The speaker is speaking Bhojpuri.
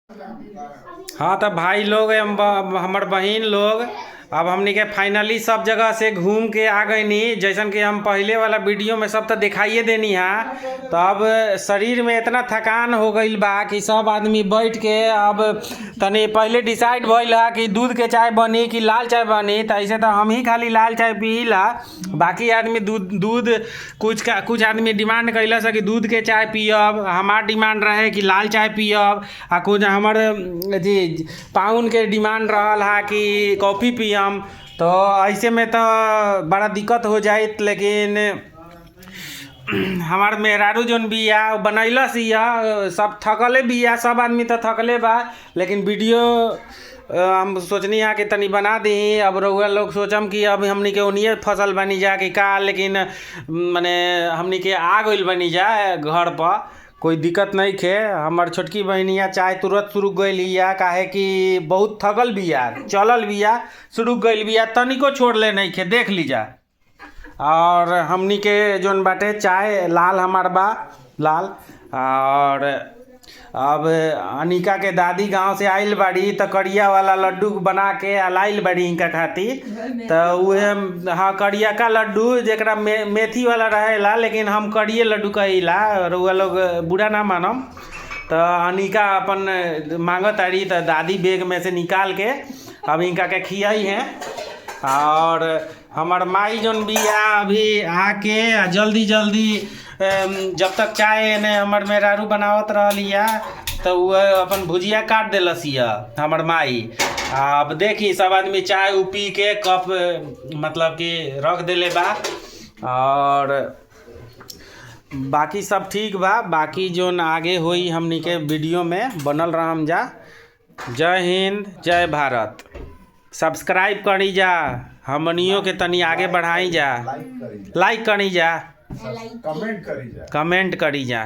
हाँ तो भाई लोग हमार बहन लोग अब हमनी के फाइनली सब जगह से घूम के आ गई नी। जैसन कि हम पहले वाला वीडियो में सब तो दिखाइए देनी है। तो अब शरीर में इतना थकान हो गई बा कि सब आदमी बैठ के अब तनी पहले डिसाइड भइल है कि दूध के चाय बनी कि लाल चाय बनी। तो ऐसे तो हम ही खाली लाल चाय पीला, बाकी आदमी दूध दूध कुछ आदमी डिमांड कैला से कि दूध के चाय पियब। हमार डिमांड रहे कि लाल चाय पियब। आ कुछ हमार जी पाउन के डिमांड रहल है कि कॉफ़ी पियब। तो ऐसे में तो बड़ा दिक्कत हो जाए। लेकिन हमार मेहरारू जोन बिया बनैलस या सब थकले बिया, सब आदमी तो थकले बा। लेकिन वीडियो हम सोचनी है कि तनी बना दी। अब रउआ लोग सोचम कि अब हमनी के ओनिए फसल बनी जा कि का, लेकिन मने हमनी के आ गइल बनी जा घर पर, कोई दिक्कत नहीं खे। हमार छोटकी बहनिया चाय तुरंत शुरू गइल बिया, काहे कि बहुत थकल बिया, चलल बिया, शुरू गइल बिया, तनिको छोड़ले नहीं खे, देख लीजा। और हमनी के जोन बाटे चाय लाल हमार बा लाल। और अब अनिका के दादी गांव से आइल बाड़ी तो करिया वाला लड्डू बना के लाइल बाड़ी इनका खातिर। तो उहे हाँ करिया का लड्डू जेकरा मेथी वाला रहेला, लेकिन हम करिए लड्डू कहिला, रउआ लोग बुरा ना मानम। तो अनिका अपन मांगत तारी तो दादी बैग में से निकाल के अब इनका के खियाई हैं। और हमार माई जोन बिया अभी आके जल्दी जल्दी जब तक चाय ने हमर मेहरारू बनावत रहलिया तो वह अपन भुजिया काट देलसिया हमर माई। अब देखी सब आदमी चाय पी के कप मतलब कि रख देले बा। और बाकी सब ठीक बा, बाकी जोन आगे होई हमनी के वीडियो में बनल रहम जा। जय हिंद जय भारत। सब्सक्राइब करी जा, हमनियों के तनी आगे बढ़ाई जा, लाइक करी जा, कमेंट करी जा। कमेंट करी जा।